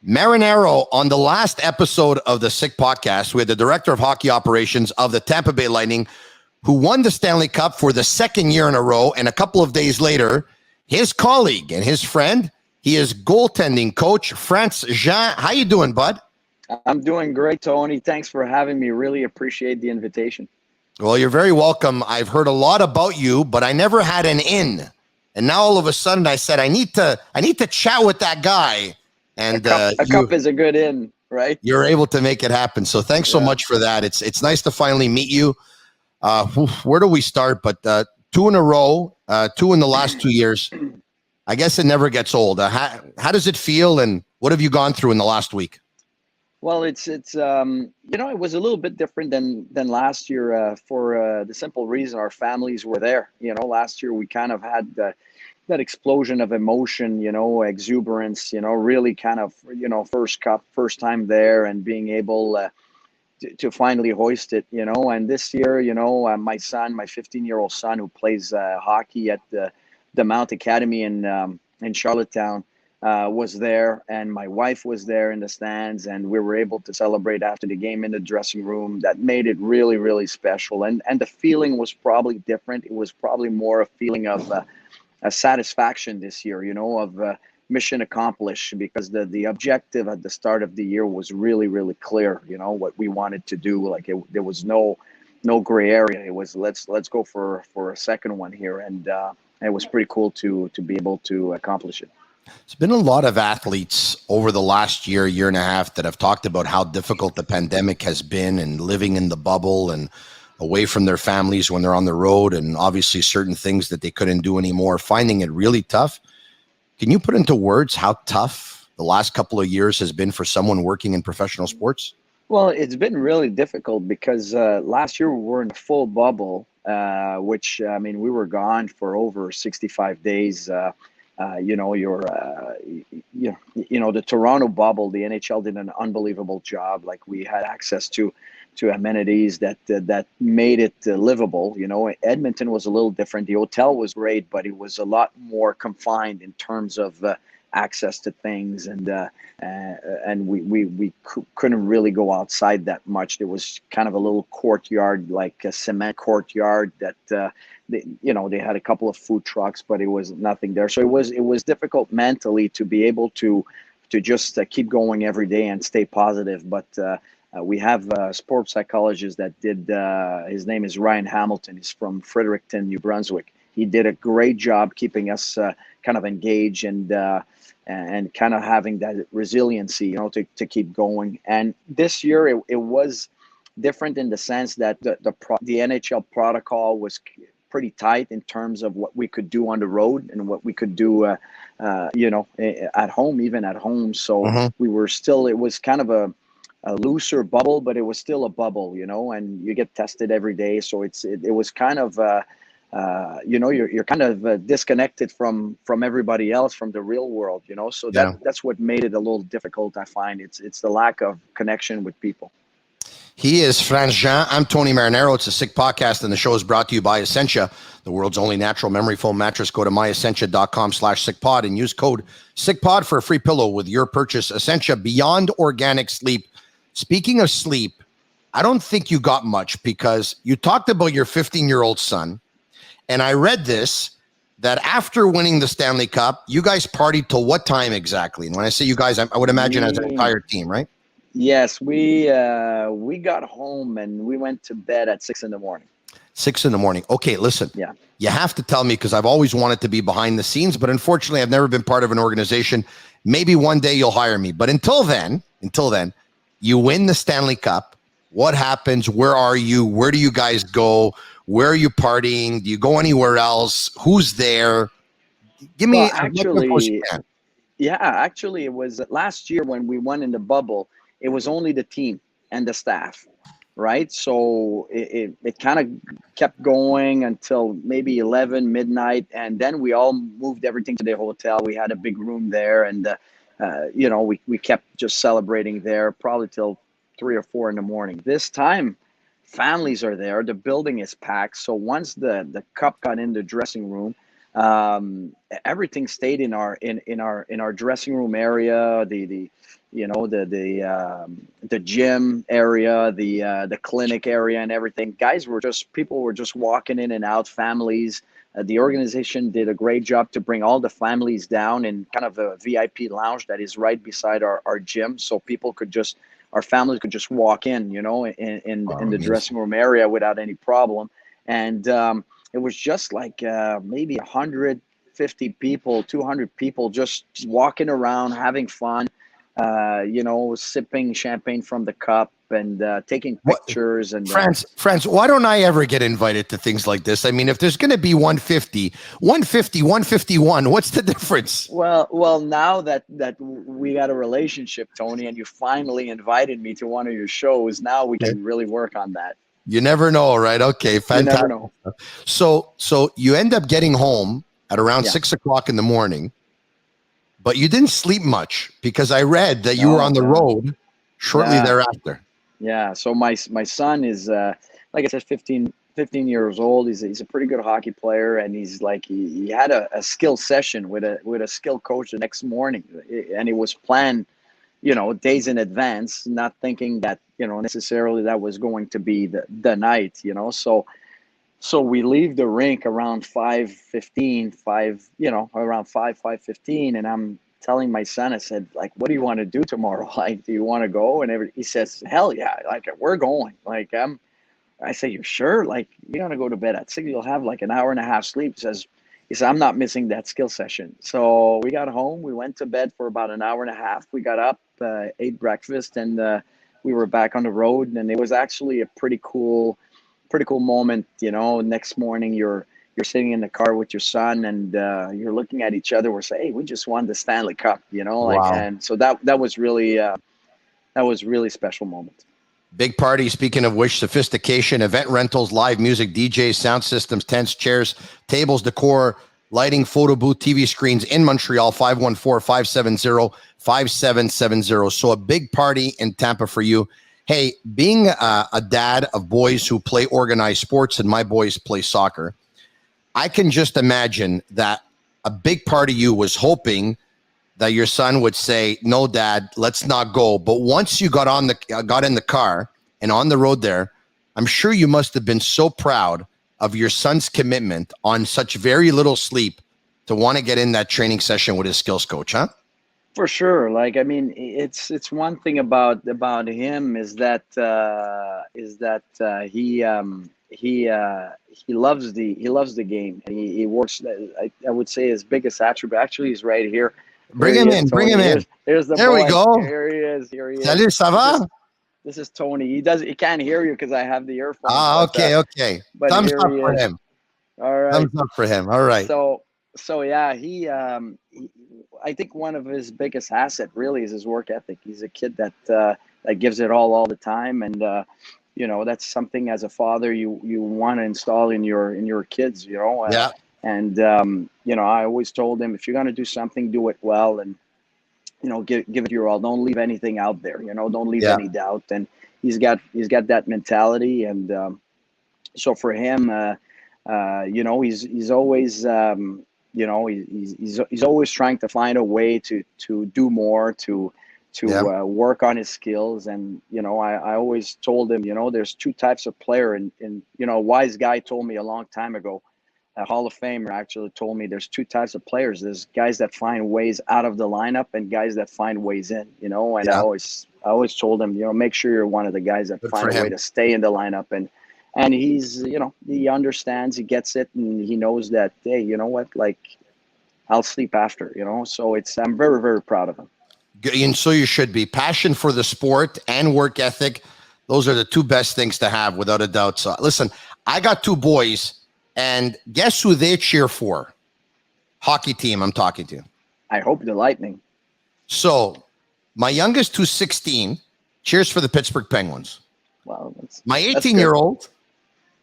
Marinero, on the last episode of the Sick Podcast, we had the director of hockey operations of the Tampa Bay Lightning, who won the Stanley Cup for the second year in a row. And a couple of days later, his colleague and his friend, he is goaltending coach France Jean. How you doing, bud? I'm doing great, Tony. Thanks for having me. Really appreciate the invitation. Well, you're very welcome. I've heard a lot about you, but I never had an in. And now all of a sudden I said, I need to chat with that guy. And a cup is a good in, right? You're able to make it happen. So thanks so much for that. It's nice to finally meet you. Where do we start? But 2 in a row, 2 in the last 2 years. I guess it never gets old. How does it feel, and what have you gone through in the last week? Well, it's it was a little bit different than last year for the simple reason our families were there. Last year we kind of had that explosion of emotion, exuberance, really kind of, first cup, first time there, and being able to finally hoist it, and this year, my son, my 15-year-old son who plays hockey at the Mount Academy in Charlottetown, was there, and my wife was there in the stands, and we were able to celebrate after the game in the dressing room. That made it really, really special. And the feeling was probably different. It was probably more a feeling of a satisfaction this year, of mission accomplished, because the objective at the start of the year was really, really clear, what we wanted to do. Like there was no gray area. It was let's go for a second one here. And it was pretty cool to be able to accomplish it. There's been a lot of athletes over the last year and a half that have talked about how difficult the pandemic has been, and living in the bubble and away from their families when they're on the road, and obviously certain things that they couldn't do anymore, finding it really tough. Can you put into words how tough the last couple of years has been for someone working in professional sports? Well, it's been really difficult because last year we were in a full bubble, which, we were gone for over 65 days. The Toronto bubble, the NHL did an unbelievable job. Like, we had access to amenities that made it livable. Edmonton was a little different. The hotel was great, but it was a lot more confined in terms of access to things, and we couldn't really go outside that much. There was kind of a little courtyard, like a cement courtyard, that they had a couple of food trucks, but it was nothing there. So it was difficult mentally to be able to just keep going every day and stay positive. But we have a sports psychologist that did. His name is Ryan Hamilton. He's from Fredericton, New Brunswick. He did a great job keeping us kind of engaged and kind of having that resiliency, to keep going. And this year it was different in the sense that the NHL protocol was pretty tight in terms of what we could do on the road and what we could do, at home, even at home. So we were still, it was kind of a looser bubble, but it was still a bubble, and you get tested every day. So it was kind of, you're kind of disconnected from everybody else, from the real world, so that's what made it a little difficult. I find it's the lack of connection with people. He is France Jean. I'm Tony Marinero. It's a Sick Podcast, and the show is brought to you by Essentia, the world's only natural memory foam mattress. Go to myessentia.com/sickpod and use code SICKPOD for a free pillow with your purchase. Essentia, beyond organic sleep. Speaking of sleep, I don't think you got much, because you talked about your 15-year-old son, and I read this, that after winning the Stanley Cup, you guys partied till what time exactly? And when I say you guys, I would imagine as an entire team, right? Yes, we got home and we went to bed at 6 a.m. 6 a.m. Okay, listen. Yeah. You have to tell me, because I've always wanted to be behind the scenes, but unfortunately I've never been part of an organization. Maybe one day you'll hire me. But until then, you win the Stanley Cup. What happens? Where are you? Where do you guys go? Where are you partying? Do you go anywhere else? Who's there? Give me actually, it was last year when we won in the bubble. It was only the team and the staff, right? So it kind of kept going until maybe 11 midnight, and then we all moved everything to the hotel. We had a big room there, and we kept just celebrating there probably till 3 or 4 in the morning. This time, families are there. The building is packed. So once the cup got in the dressing room, everything stayed in our dressing room area. the gym area, the clinic area, and everything. People were just walking in and out, families. The organization did a great job to bring all the families down in kind of a VIP lounge that is right beside our gym, so our families could just walk in, in the dressing room area without any problem. And it was just like maybe 150 people, 200 people just walking around, having fun, sipping champagne from the cup and taking pictures. And France, why don't I ever get invited to things like this? I mean, if there's going to be 150, 151, what's the difference? Well, now that we got a relationship, Tony, and you finally invited me to one of your shows, now we can really work on that. You never know, right? Okay, fantastic. You never know. So you end up getting home at around 6 o'clock in the morning, but you didn't sleep much because I read that you were on the road shortly thereafter. Yeah. So my son is, like I said, 15 years old. He's a pretty good hockey player, and he's like he had a skill session with a skill coach the next morning, and it was planned, days in advance, not thinking that necessarily that was going to be the night, So we leave the rink around 5:15, around 5:15, and I'm telling my son, I said, like, what do you want to do tomorrow? Like, do you want to go? And he says, hell yeah, like, we're going. Like, I say, you sure? Like, you're going to go to bed at 6, you'll have like an hour and a half sleep. He said, I'm not missing that skill session. So we got home, we went to bed for about an hour and a half. We got up, ate breakfast, and we were back on the road. And it was actually a pretty cool moment. Next morning you're sitting in the car with your son, and you're looking at each other. We're saying, hey, we just won the Stanley Cup, Wow. And so that was really special moment. Big party. Speaking of which, sophistication, event rentals, live music, DJs, sound systems, tents, chairs, tables, decor, lighting, photo booth, TV screens in Montreal, 514-570-5770. So a big party in Tampa for you. Hey, being a dad of boys who play organized sports, and my boys play soccer, I can just imagine that a big part of you was hoping that your son would say, no, Dad, let's not go. But once you got in the car and on the road there, I'm sure you must have been so proud of your son's commitment on such very little sleep to want to get in that training session with his skills coach, huh? For sure. Like, I mean, it's one thing about him is that he loves the game. And he works. I would say his biggest attribute actually is right here. Bring him in. Here's the there boy. we go. Here he is. Salut, ça va? This is Tony. He can't hear you because I have the earphones. Okay. But Thumbs up for him. All right. Thumbs up for him. All right. So yeah, he I think one of his biggest asset really is his work ethic. He's a kid that gives it all the time, and that's something as a father you want to install in your kids. Yeah. And I always told him, if you're going to do something, do it well, and give it your all. Don't leave anything out there. Don't leave any doubt. And he's got that mentality, and so for him, he's always he's always trying to find a way to do more, to work on his skills. And I always told him, there's two types of player, and a wise guy told me a long time ago, a Hall of Famer actually told me, there's two types of players. There's guys that find ways out of the lineup and guys that find ways in, and I always told him, make sure you're one of the guys that find a way to stay in the lineup. And he's, he understands, he gets it, and he knows that, hey, you know what, like, I'll sleep after, so I'm very, very proud of him. And so you should be. Passion for the sport and work ethic, those are the two best things to have, without a doubt. So listen, I got two boys, and guess who they cheer for? Hockey team I'm talking to. I hope the Lightning. So my youngest, who's 16, cheers for the Pittsburgh Penguins. Wow. My 18-year-old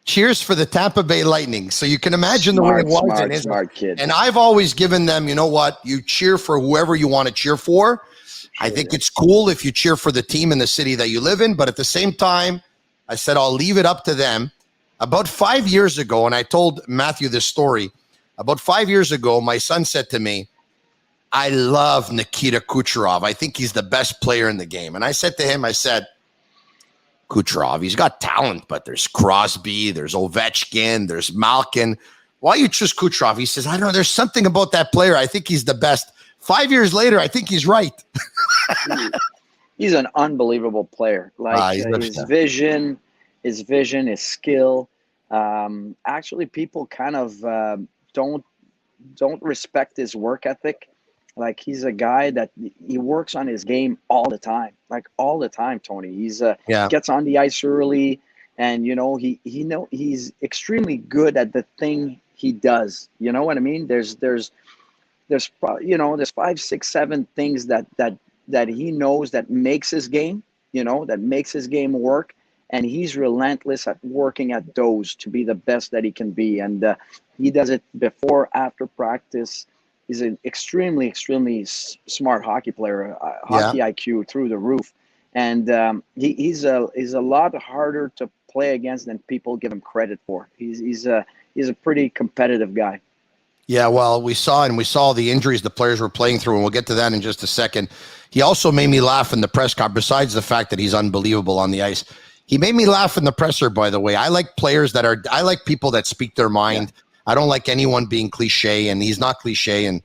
cheers for the Tampa Bay Lightning. So you can imagine the way it was. Smart kid. And I've always given them, you know what? You cheer for whoever you want to cheer for. I think it's cool if you cheer for the team in the city that you live in. But at the same time, I said, I'll leave it up to them. About 5 years ago, and I told Matthew this story, about 5 years ago, my son said to me, I love Nikita Kucherov. I think he's the best player in the game. And I said to him, I said, Kucherov, he's got talent, but there's Crosby, there's Ovechkin, there's Malkin. Why you choose Kucherov? He says, I don't know. There's something about that player. I think he's the best. 5 years later, I think he's right. He's an unbelievable player. Like his vision, his skill. Actually, people kind of don't respect his work ethic. Like he's a guy that he works on his game all the time, like all the time. Tony, he's gets on the ice early, and he's extremely good at the thing he does. You know what I mean? There's probably there's 5, 6, 7 things that he knows that makes his game, that makes his game work, and he's relentless at working at those to be the best that he can be, and he does it before, after practice. He's an extremely, extremely smart hockey player, hockey IQ through the roof, and he's a lot harder to play against than people give him credit for. He's a pretty competitive guy. Yeah, well, we saw the injuries the players were playing through, and we'll get to that in just a second. He also made me laugh in the press conference, besides the fact that he's unbelievable on the ice. He made me laugh in the presser, by the way. I like people that speak their mind. Yeah. I don't like anyone being cliche, and he's not cliche. And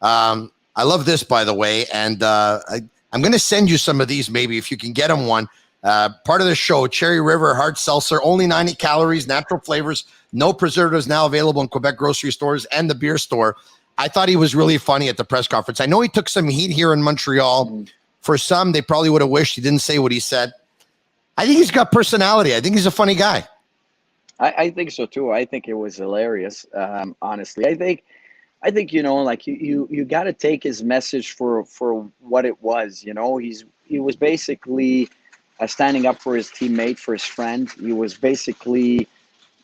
I love this, by the way. And I'm going to send you some of these, maybe, if you can get him one. Part of the show, Cherry River Hard Seltzer, only 90 calories, natural flavors, no preservatives, now available in Quebec grocery stores and the beer store. I thought he was really funny at the press conference. I know he took some heat here in Montreal. Mm-hmm. For some, they probably would have wished he didn't say what he said. I think he's got personality. I think he's a funny guy. I think so too. I think it was hilarious. Honestly, I think like you got to take his message for what it was. He was basically standing up for his teammate, for his friend. He was basically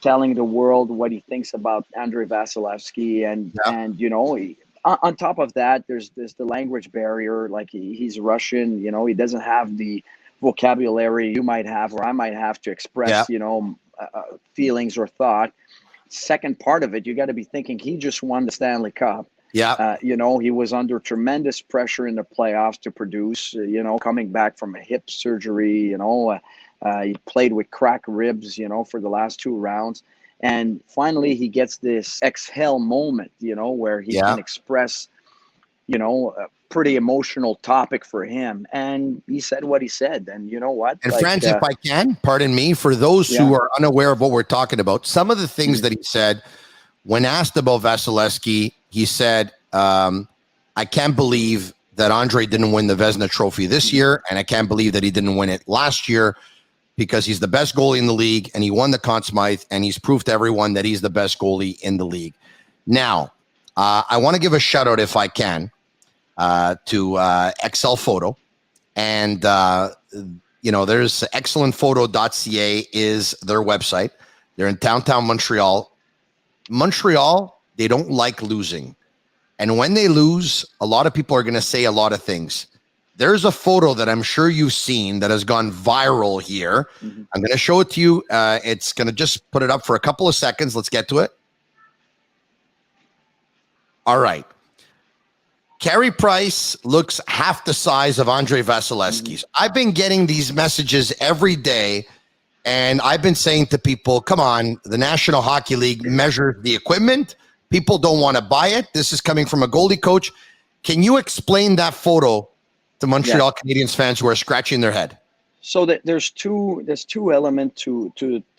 telling the world what he thinks about Andrei Vasilevskiy, and on top of that, there's the language barrier. Like he's Russian. He doesn't have the vocabulary you might have or I might have to express feelings or thought. Second part of it, you got to be thinking he just won the Stanley Cup. Yeah. He was under tremendous pressure in the playoffs to produce, coming back from a hip surgery, he played with cracked ribs, for the last 2 rounds. And finally he gets this exhale moment, where he can express, a pretty emotional topic for him. And he said what he said. And you know what? And friends, if I can, pardon me, for those who are unaware of what we're talking about, some of the things that he said when asked about Vasilevskiy, he said, I can't believe that Andre didn't win the Vezina Trophy this year, and I can't believe that he didn't win it last year, because he's the best goalie in the league, and he won the Conn Smythe, and he's proved to everyone that he's the best goalie in the league. Now, I want to give a shout out, if I can, to Excel Photo, and there's excellentphoto.ca is their website. They're in downtown Montreal. Montreal, they don't like losing, and when they lose, a lot of people are going to say a lot of things. There's a photo that I'm sure you've seen that has gone viral here. Mm-hmm. I'm going to show it to you. It's going to just put it up for a couple of seconds. Let's get to it. All right. Carey Price looks half the size of Andrei Vasilevskiy. Mm-hmm. I've been getting these messages every day, and I've been saying to people, come on, the National Hockey League measures the equipment. People don't want to buy it. This is coming from a goalie coach. Can you explain that photo to Montreal Canadiens fans who are scratching their head? So there's two elements to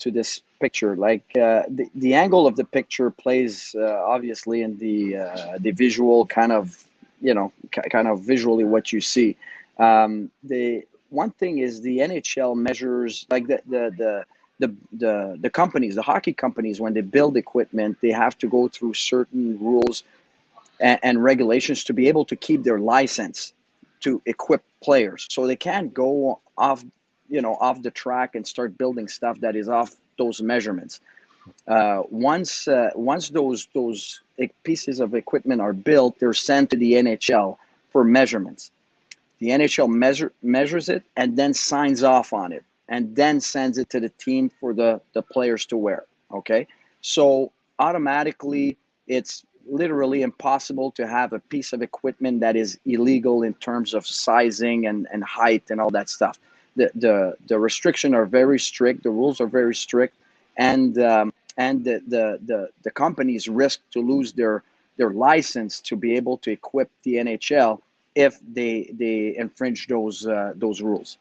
this picture. Like the angle of the picture plays obviously in the visual kind of visually what you see. The one thing is the NHL measures, like the companies, the hockey companies, when they build equipment, they have to go through certain rules and regulations to be able to keep their license to equip players. So they can't go off the track and start building stuff that is off those measurements. Once those pieces of equipment are built, they're sent to the NHL for measurements. The NHL measures it and then signs off on it, and then sends it to the team for the players to wear. Okay, so automatically it's literally impossible to have a piece of equipment that is illegal in terms of sizing and height and all that stuff. The restrictions are very strict. The rules are very strict, and the companies risk to lose their license to be able to equip the NHL if they infringe those rules.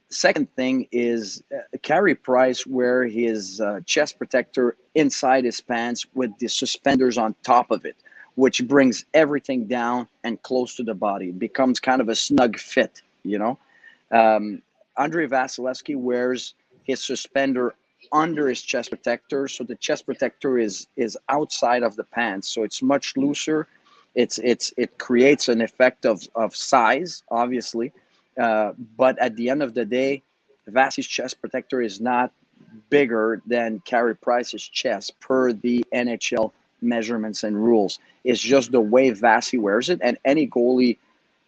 Second thing is Carey Price wear his chest protector inside his pants with the suspenders on top of it, which brings everything down and close to the body. It becomes kind of a snug fit, you know. Andre Vasilevskiy wears his suspender under his chest protector, so the chest protector is outside of the pants, so it's much looser. It creates an effect of size, obviously. But at the end of the day, Vasi's chest protector is not bigger than Carey Price's chest per the NHL measurements and rules. It's just the way Vasi wears it, and any goalie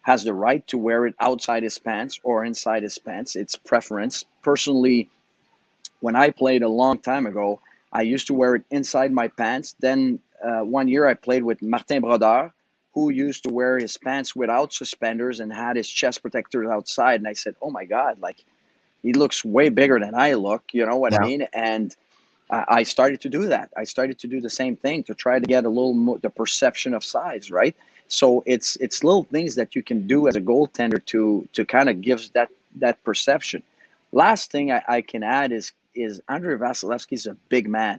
has the right to wear it outside his pants or inside his pants. It's preference. Personally, when I played a long time ago, I used to wear it inside my pants. Then 1 year I played with Martin Brodeur, who used to wear his pants without suspenders and had his chest protectors outside. And I said, oh my God, like he looks way bigger than I look, you know what I mean? And I started to do that. I started to do the same thing to try to get a little more, the perception of size, right? So it's little things that you can do as a goaltender to kind of give that perception. Last thing I can add is Andre Vasilevskiy is a big man.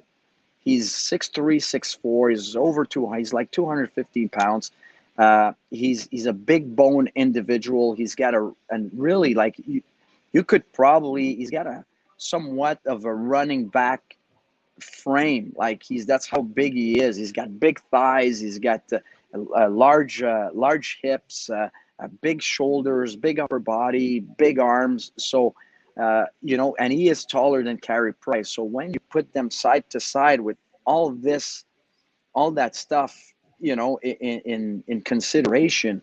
He's 6'3", 6'4". He's over he's like 215 pounds. He's a big bone individual. He's got and really like you could probably, he's got a somewhat of a running back frame. Like that's how big he is. He's got big thighs. He's got large hips, big shoulders, big upper body, big arms. So, you know, and he is taller than Carey Price. So when you put them side to side with all that stuff, you know, in consideration,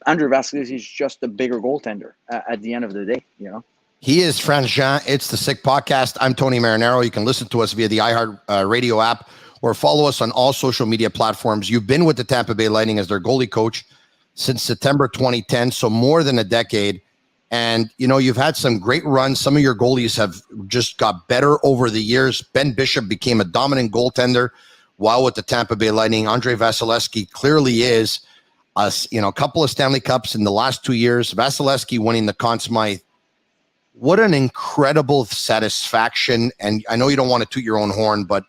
Andre Vasilevskiy is just a bigger goaltender at the end of the day, you know. He is Franz Jean. It's the Sick Podcast. I'm Tony Marinaro. You can listen to us via the iHeart Radio app or follow us on all social media platforms. You've been with the Tampa Bay Lightning as their goalie coach since September 2010, so more than a decade. And, you know, you've had some great runs. Some of your goalies have just got better over the years. Ben Bishop became a dominant goaltender while with the Tampa Bay Lightning. Andre Vasilevskiy clearly is, a couple of Stanley Cups in the last 2 years. Vasilevskiy winning the Conn Smythe. What an incredible satisfaction. And I know you don't want to toot your own horn, but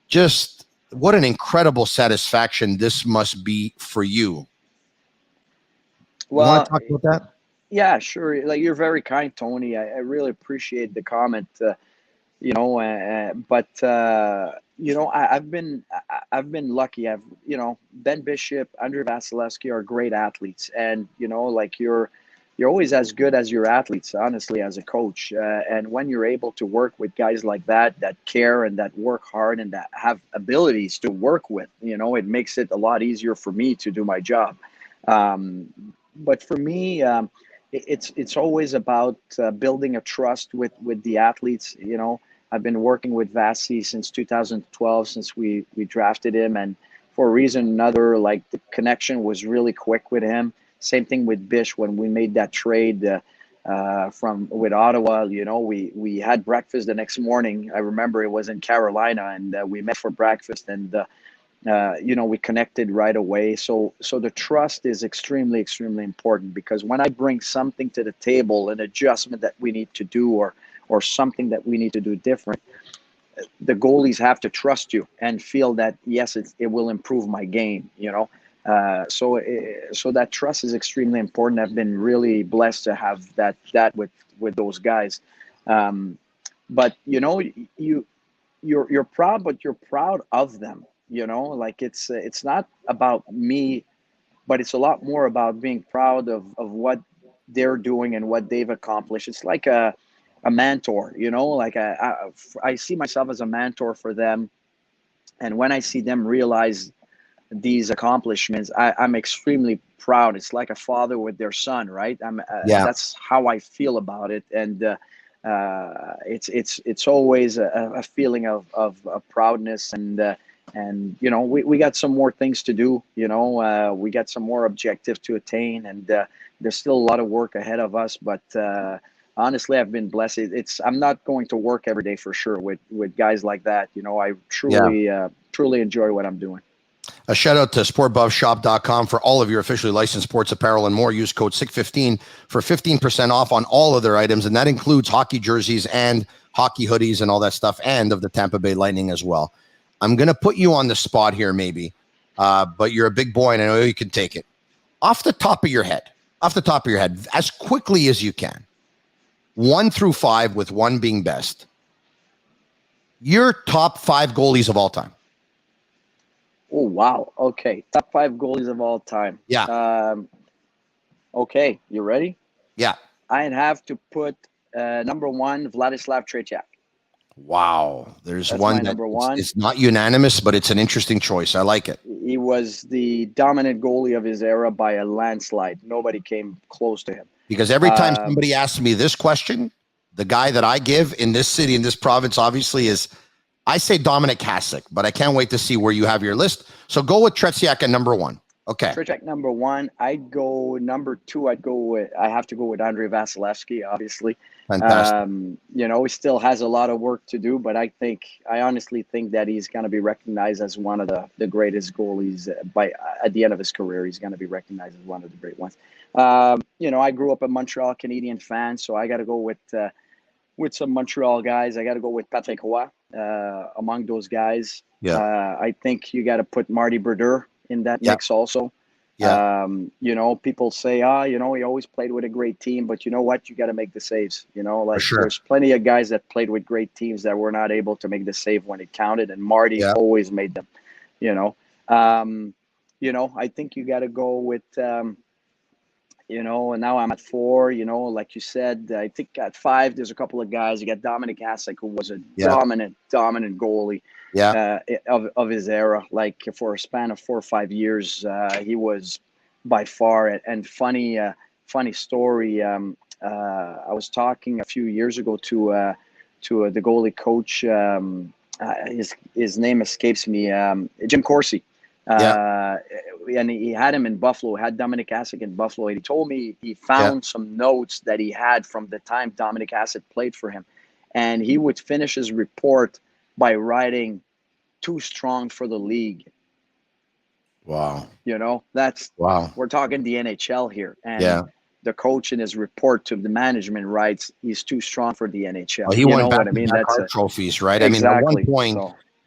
just what an incredible satisfaction this must be for you. Well, you want to talk about that? Yeah, sure. Like, you're very kind, Tony. I really appreciate the comment. You know, I've been lucky. Ben Bishop, Andre Vasilevskiy are great athletes, and like you're always as good as your athletes, honestly, as a coach. And when you're able to work with guys like that care and that work hard and that have abilities to work with, it makes it a lot easier for me to do my job. But for me, it's always about building a trust with the athletes. I've been working with Vasi since 2012, since we drafted him, and for a reason or another, like, the connection was really quick with him. Same thing with Bish when we made that trade with Ottawa. We had breakfast the next morning. I remember it was in Carolina, and we met for breakfast, and we connected right away. So the trust is extremely, extremely important, because when I bring something to the table, an adjustment that we need to do, or something that we need to do different, the goalies have to trust you and feel that, yes, it will improve my game, So that trust is extremely important. I've been really blessed to have that with those guys. But you're proud, but you're proud of them. Like, it's not about me, but it's a lot more about being proud of what they're doing and what they've accomplished. It's like a mentor, like I see myself as a mentor for them. And when I see them realize these accomplishments, I'm extremely proud. It's like a father with their son, right? That's how I feel about it. And it's always a feeling of proudness, and And we got some more things to do. We got some more objectives to attain, and there's still a lot of work ahead of us. But honestly, I've been blessed. I'm not going to work every day for sure with guys like that. I truly enjoy what I'm doing. A shout out to sportbuffshop.com for all of your officially licensed sports apparel and more. Use code SICK15 for 15% off on all of their items, and that includes hockey jerseys and hockey hoodies and all that stuff, and of the Tampa Bay Lightning as well. I'm going to put you on the spot here maybe, but you're a big boy, and I know you can take it. Off the top of your head, as quickly as you can, 1 through 5, with 1 being best, your top 5 goalies of all time. Oh, wow. Okay. Top 5 goalies of all time. Yeah. Okay. You ready? Yeah. I'd have to put number 1, Vladislav Vasilevskiy. Wow. That's one that number 1. It's not unanimous, but it's an interesting choice. I like it. He was the dominant goalie of his era by a landslide. Nobody came close to him. Because every time somebody asks me this question, the guy that I give in this city, in this province, obviously is, I say Dominic Hasek, but I can't wait to see where you have your list. So go with Tretiak at number 1. Okay. Tretiak number 1. I'd go number 2. I have to go with Andrei Vasilevskiy, obviously. Fantastic. He still has a lot of work to do, but I honestly think that he's going to be recognized as one of the greatest goalies at the end of his career. He's going to be recognized as one of the great ones. I grew up a Montreal Canadian fan, so I got to go with some Montreal guys. I got to go with Patrick Roy among those guys. Yeah. I think you got to put Marty Brodeur in that mix also. Yeah. People say, he always played with a great team, but you know what? You got to make the saves. Sure. There's plenty of guys that played with great teams that were not able to make the save when it counted, and Marty always made them. I think you got to go with. And now I'm at 4, like you said. I think at 5, there's a couple of guys. You got Dominic Hasek, who was a dominant goalie of his era. Like, for a span of 4 or 5 years, he was by far. And funny story, I was talking a few years ago to the goalie coach. His name escapes me, Jim Corsi. And he had him in Buffalo, had Dominic Hasek in Buffalo. And he told me he found some notes that he had from the time Dominic Hasek played for him. And he would finish his report by writing, "Too strong for the league." Wow. We're talking the NHL here. And the coach in his report to the management writes, he's too strong for the NHL. Well, he won back-to-back trophies, right? Exactly. I mean, at one point,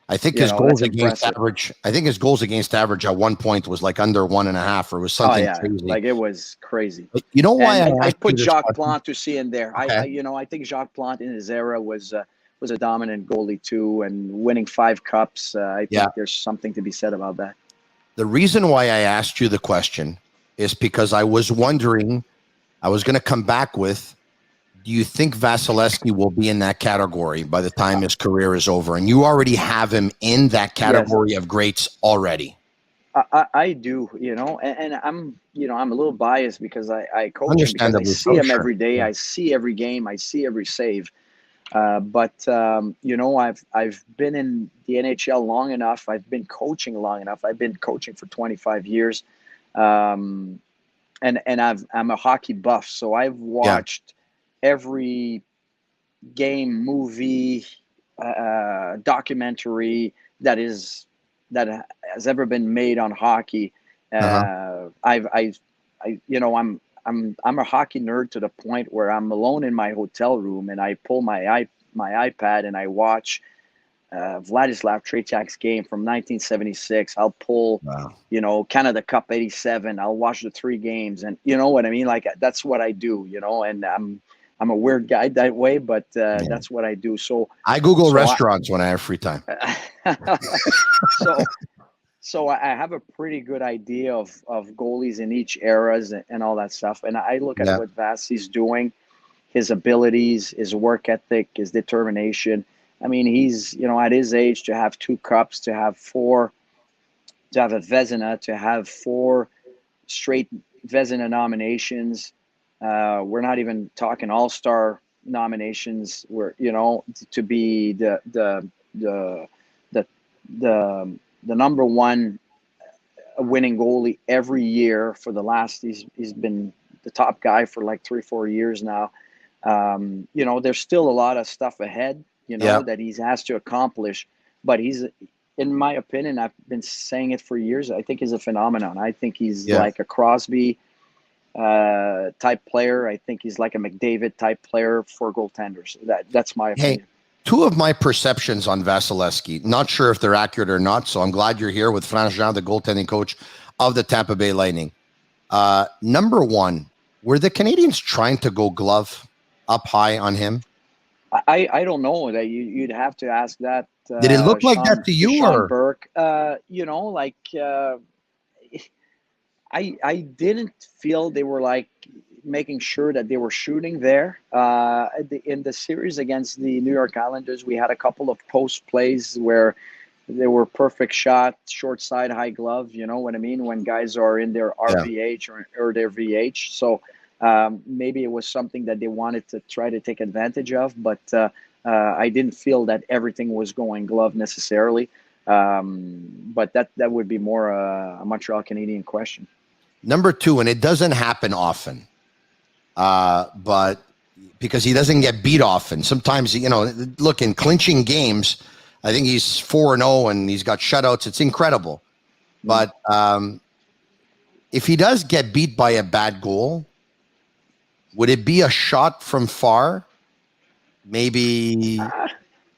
I think his goals against average. I think his goals against average at one point was like under 1.5, or was something crazy. Like, it was crazy. But you know why I put Jacques Plante in there. Okay. I think Jacques Plante in his era was a dominant goalie too, and winning 5 cups. I think there's something to be said about that. The reason why I asked you the question is because I was wondering. I was going to come back with, do you think Vasilevskiy will be in that category by the time his career is over? And you already have him in that category of greats already. I do, and I'm a little biased because I coach him, because I see him every day. I see every game. I see every save. But I've been in the NHL long enough. I've been coaching long enough. I've been coaching for 25 years. And I'm a hockey buff, so I've watched every game, movie, documentary that has ever been made on hockey. I'm a hockey nerd to the point where I'm alone in my hotel room and I pull my iPad and I watch Vladislav Vasilevskiy's game from 1976. I'll pull, Canada Cup 87. I'll watch the 3 games, and you know what I mean? Like, that's what I do, and I'm a weird guy that way, but that's what I do. So I Google restaurants when I have free time. So I have a pretty good idea of goalies in each eras and all that stuff. And I look at what Vasi's doing, his abilities, his work ethic, his determination. I mean, he's, at his age, to have 2 cups, to have 4, to have a Vezina, to have 4 straight Vezina nominations. We're not even talking all-star nominations. We're, to be the the number one winning goalie every year for the last. He's been the top guy for like 3-4 years now. There's still a lot of stuff ahead, Yeah. that he's asked to accomplish. But he's, in my opinion, I've been saying it for years, I think he's a phenomenon. I think he's like a Crosby type player. I think he's like a McDavid type player for goaltenders. That's my opinion. Hey, two of my perceptions on Vasilevskiy, not sure if they're accurate or not, so I'm glad you're here with Franjean, the goaltending coach of the Tampa Bay Lightning. Number one, were the Canadians trying to go glove up high on him? I don't know. That you'd have to ask that. Did it look like that to you, Sean or Burke? I didn't feel they were like making sure that they were shooting there. In the series against the New York Islanders, we had a couple of post plays where they were perfect shot, short side, high glove. You know what I mean? When guys are in their RVH or their VH. So maybe it was something that they wanted to try to take advantage of, but I didn't feel that everything was going glove necessarily. But that would be more a Montreal Canadian question. Number two, and it doesn't happen often, but because he doesn't get beat often. Sometimes, look, in clinching games, I think he's 4-0 and he's got shutouts. It's incredible. But if he does get beat by a bad goal, would it be a shot from far? Maybe.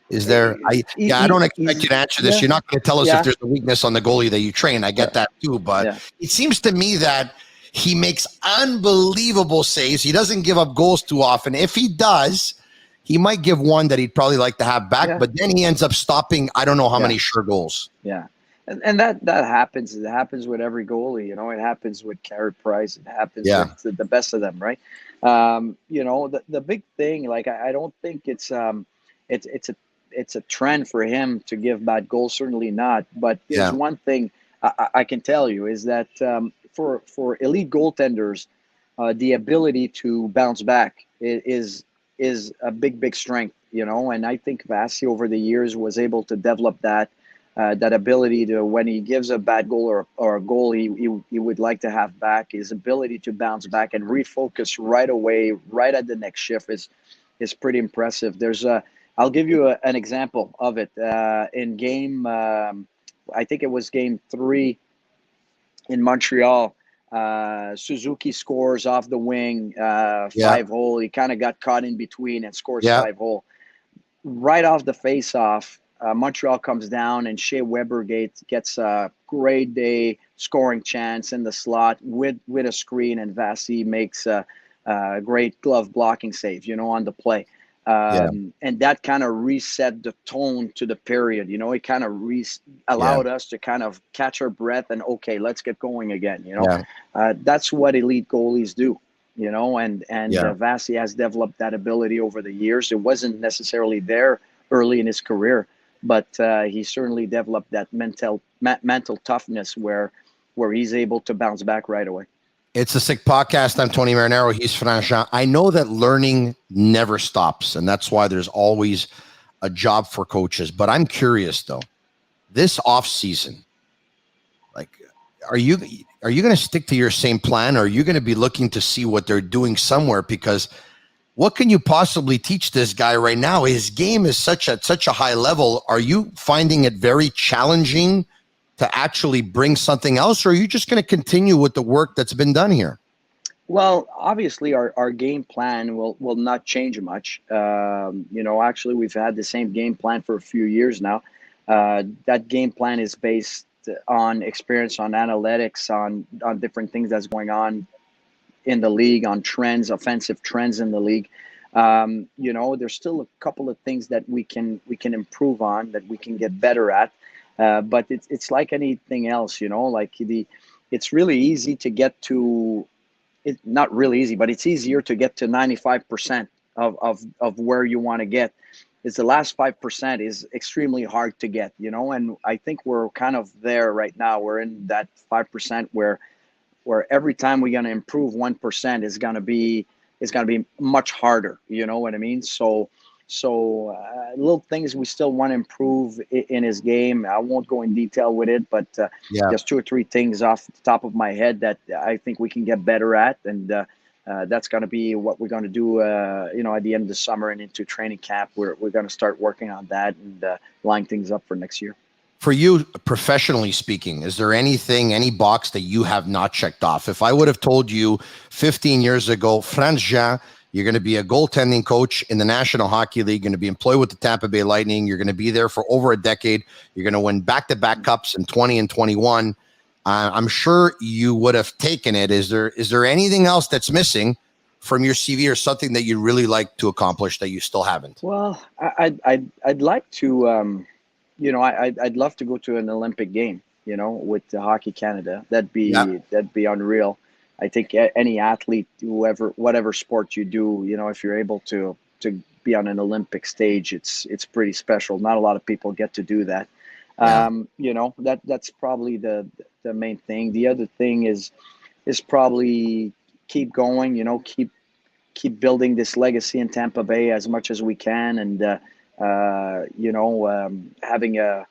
Is there? I don't expect you to answer this. You're not going to tell us if there's a weakness on the goalie that you train. I get that too, but it seems to me that he makes unbelievable saves. He doesn't give up goals too often. If he does, he might give one that he'd probably like to have back, but then he ends up stopping I don't know how many sure goals. Yeah. And that happens. It happens with every goalie. It happens with Carey Price. It happens with the best of them, right? The big thing, like I don't think it's a trend for him to give bad goals. Certainly not. But there's one thing I can tell you is that for elite goaltenders, the ability to bounce back is a big strength. And I think Vasi over the years was able to develop that ability to, when he gives a bad goal or a goal he would like to have back, his ability to bounce back and refocus right away, right at the next shift is pretty impressive. I'll give you an example of it. In game, I think it was game 3 in Montreal, Suzuki scores off the wing, 5-hole. He kind of got caught in between and scores 5-hole. Right off the face-off, Montreal comes down and Shea Weber gets a great day scoring chance in the slot with a screen, and Vasi makes a great glove blocking save, on the play. And that kind of reset the tone to the period. It kind of allowed us to kind of catch our breath and, okay, let's get going again. That's what elite goalies do, and Vasi has developed that ability over the years. It wasn't necessarily there early in his career, but he certainly developed that mental toughness where he's able to bounce back right away. It's a Sick Podcast. I'm Tony Marinaro. He's Franjean. I know that learning never stops, and that's why there's always a job for coaches. But I'm curious, though, this off season, like, are you going to stick to your same plan, or are you going to be looking to see what they're doing somewhere? Because what can you possibly teach this guy right now? His game is such a high level. Are you finding it very challenging to actually bring something else, or are you just going to continue with the work that's been done here? Well, obviously our game plan will not change much. Actually we've had the same game plan for a few years now. That game plan is based on experience, on analytics, on different things that's going on in the league, on trends, offensive trends in the league. There's still a couple of things that we can improve on, that we can get better at. But it's like anything else, it's really easy to get to it. Not really easy, but it's easier to get to 95% of where you want to get. It's the last 5% is extremely hard to get, and I think we're kind of there right now. We're in that 5% where every time we're going to improve 1% is going to be much harder. You know what I mean? So So little things we still want to improve in his game. I won't go in detail with it, but Yeah. there's 2 or 3 things off the top of my head that I think we can get better at, and that's going to be what we're going to do. At the end of the summer and into training camp, we're going to start working on that and line things up for next year. For you, professionally speaking, is there anything, any box that you have not checked off? If I would have told you 15 years ago, Franz Jean, you're going to be a goaltending coach in the National Hockey League, going to be employed with the Tampa Bay Lightning, you're going to be there for over a decade, you're going to win back-to-back cups in 20 and 21, I'm sure you would have taken it. Is there anything else that's missing from your CV or something that you'd really like to accomplish that you still haven't? Well, I'd like to. I'd love to go to an Olympic game, with the Hockey Canada. That'd be unreal. I think any athlete, whatever sport you do, if you're able to be on an Olympic stage, it's pretty special. Not a lot of people get to do that. That's probably the main thing. The other thing is probably keep going, keep building this legacy in Tampa Bay as much as we can, and having a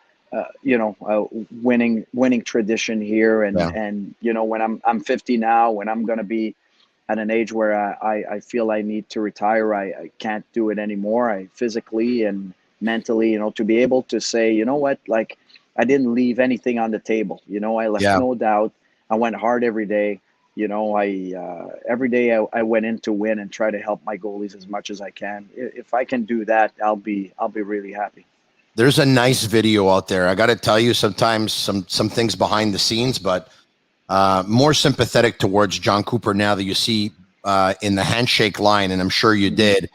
winning tradition here, and when I'm 50 now, when I'm going to be at an age where I feel I need to retire, I can't do it anymore. I physically and mentally, to be able to say, what, like, I didn't leave anything on the table. I left no doubt. I went hard every day. Every day I went in to win and try to help my goalies as much as I can. If I can do that, I'll be really happy. There's a nice video out there. I got to tell you, sometimes some things behind the scenes, but more sympathetic towards John Cooper now that you see in the handshake line, and I'm sure you did,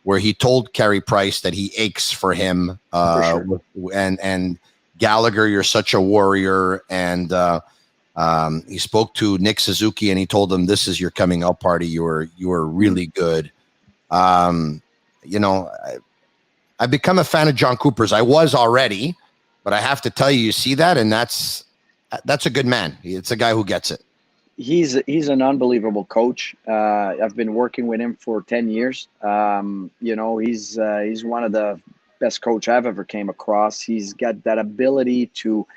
where he told Carey Price that he aches for him, For sure. and Gallagher, you're such a warrior, and he spoke to Nick Suzuki and he told him, "This is your coming out party. You were really good." I've become a fan of John Cooper's. I was already, but I have to tell you, you see that, and that's a good man. It's a guy who gets it. He's an unbelievable coach. I've been working with him for 10 years. He's one of the best coach I've ever came across. He's got that ability to.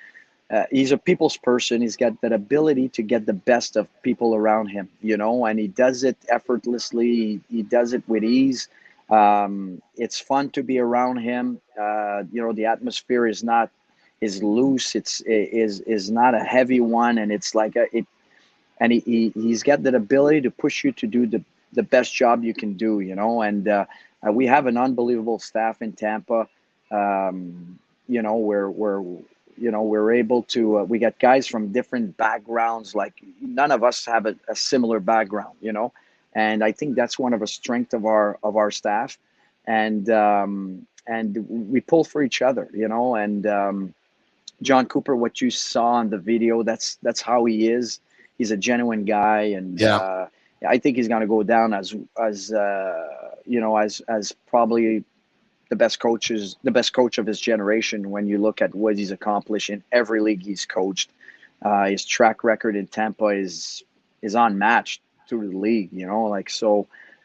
He's a people's person. He's got that ability to get the best of people around him, and he does it effortlessly. He does it with ease. It's fun to be around him. The atmosphere is loose. Is not a heavy one, and it's like and he's got that ability to push you to do the best job you can do, and we have an unbelievable staff in Tampa. We're able to, we got guys from different backgrounds, like none of us have a similar background, and I think that's one of the strengths of our staff, and we pull for each other, and John Cooper, what you saw in the video, that's how he is. He's a genuine guy, and I think he's going to go down as probably the best coach of his generation. When you look at what he's accomplished in every league he's coached, his track record in Tampa is unmatched through the league.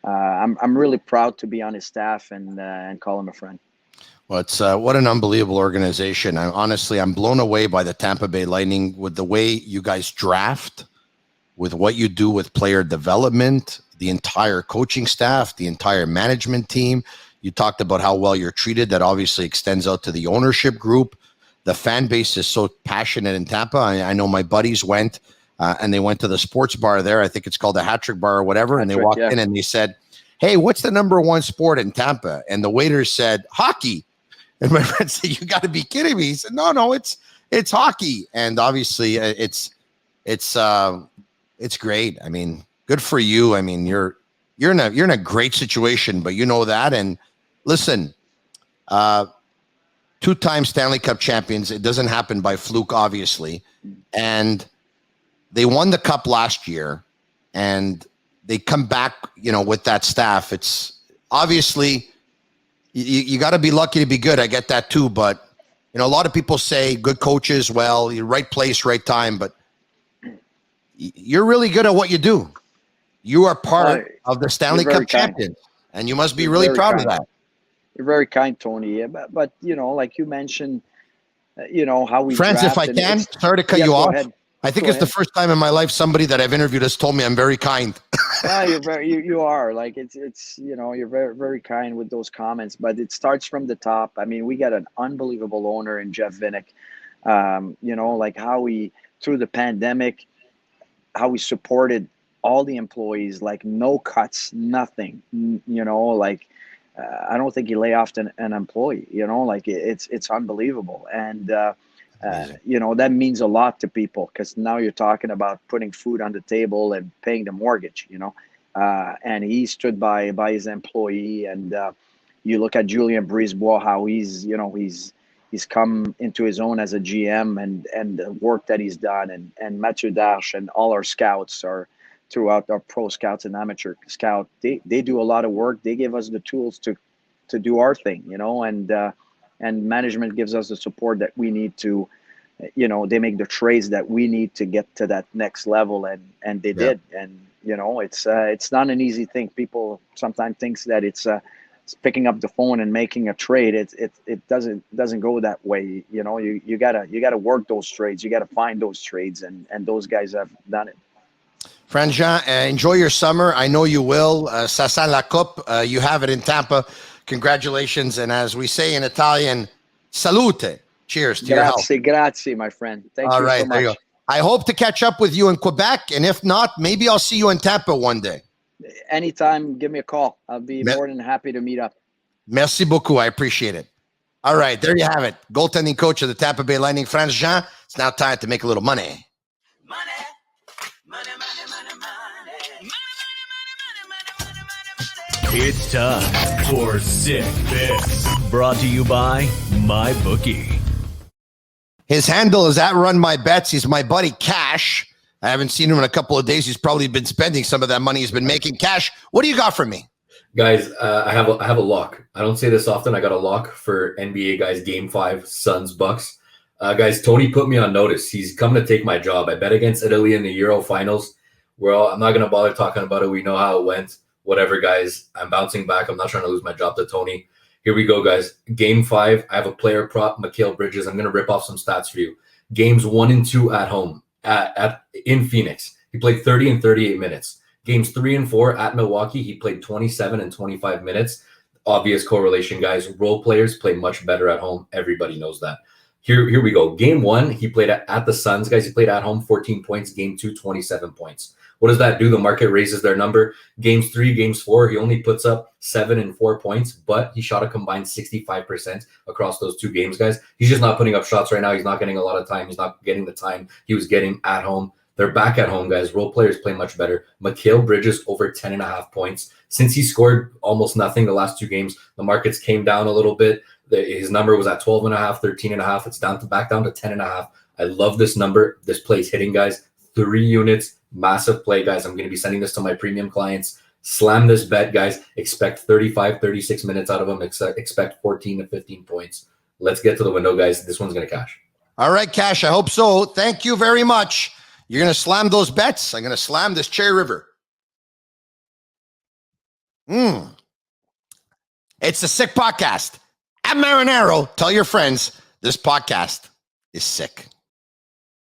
I'm really proud to be on his staff and call him a friend. Well, it's what an unbelievable organization. I'm blown away by the Tampa Bay Lightning with the way you guys draft, with what you do with player development, the entire coaching staff, the entire management team. You talked about how well you're treated. That obviously extends out to the ownership group. The fan base is so passionate in Tampa. I know my buddies went and they went to the sports bar there. I think it's called the Hat Trick Bar or whatever. And they walked in and they said, "Hey, what's the number one sport in Tampa?" And the waiter said, "Hockey." And my friend said, "You got to be kidding me." He said, No, it's hockey. And obviously it's great. I mean, good for you. I mean, you're in a great situation, but you know that. And listen, 2-time Stanley Cup champions. It doesn't happen by fluke, obviously. And they won the cup last year, and they come back, with that staff. It's obviously you got to be lucky to be good. I get that too. But, a lot of people say good coaches, well, you're right place, right time, but you're really good at what you do. You are part of the Stanley Cup champions, and you must be really proud of that. You're very kind, Tony. Yeah, but like you mentioned, how we Friends, if draft, I and can, it's sorry to cut yes. you Go off. ahead. I think Go it's the ahead. first time in my life somebody that I've interviewed has told me I'm very kind. No, you're very you are like it's you're very very kind with those comments, but it starts from the top. I mean, we got an unbelievable owner in Jeff Vinnick. Like how we through the pandemic, how we supported all the employees, like no cuts, nothing. Like I don't think he lay off an employee. Like it's unbelievable, and Amazing. that means a lot to people because now you're talking about putting food on the table and paying the mortgage. And he stood by his employee, and you look at Julien Brisebois, how he's come into his own as a GM, and the work that he's done, and Mathieu Darche and all our scouts are throughout our pro scouts and amateur scout. They do a lot of work. They give us the tools to do our thing, and management gives us the support that we need to, they make the trades that we need to get to that next level, and they Yeah. did. And it's not an easy thing. People sometimes thinks that it's picking up the phone and making a trade. It doesn't go that way. You gotta work those trades. You gotta find those trades, and those guys have done it. Frangin, enjoy your summer. I know you will. Ça sent la coupe. You have it in Tampa. Congratulations. And as we say in Italian, salute. Cheers to your health. Grazie, my friend. Thank All you right, so there you much. go. I hope to catch up with you in Quebec. And if not, maybe I'll see you in Tampa one day. Anytime, give me a call. I'll be more than happy to meet up. Merci beaucoup. I appreciate it. All right, there you have it. Goaltending coach of the Tampa Bay Lightning, Frangin. It's now time to make a little money. It's time for Sick Picks, brought to you by MyBookie. His handle is @RunMyBets. He's my buddy Cash. I haven't seen him in a couple of days. He's probably been spending some of that money he's been making. Cash, what do you got for me? Guys, I have a lock. I don't say this often. I got a lock for NBA guys, Game 5, Suns, Bucks. Guys, Tony put me on notice. He's coming to take my job. I bet against Italy in the Euro finals. I'm not going to bother talking about it. We know how it went. Whatever, guys. I'm bouncing back. I'm not trying to lose my job to Tony. Here we go, guys. Game 5, I have a player prop, Mikal Bridges. I'm going to rip off some stats for you. Games 1 and 2 at home in Phoenix. He played 30 and 38 minutes. Games 3 and 4 at Milwaukee, he played 27 and 25 minutes. Obvious correlation, guys. Role players play much better at home. Everybody knows that. Here we go. Game 1, he played at the Suns, guys. He played at home, 14 points. Game 2, 27 points. What does that do? The market raises their number. Games 3, games 4, he only puts up 7 and 4 points, but he shot a combined 65% across those 2 games, guys. He's just not putting up shots right now. He's not getting a lot of time. He's not getting the time he was getting at home. They're back at home, guys. Role players play much better. Mikal Bridges over 10.5 points. Since he scored almost nothing the last 2 games, the markets came down a little bit. His number was at 12.5, 13.5. It's back down to 10.5. I love this number. This play's hitting, guys. 3 units, massive play, guys. I'm going to be sending this to my premium clients. Slam this bet, guys. Expect 35, 36 minutes out of him. Expect 14 to 15 points. Let's get to the window, guys. This one's going to cash. All right, Cash. I hope so. Thank you very much. You're going to slam those bets. I'm going to slam this Cherry River. It's the Sick Podcast. At Marinero, tell your friends this podcast is sick.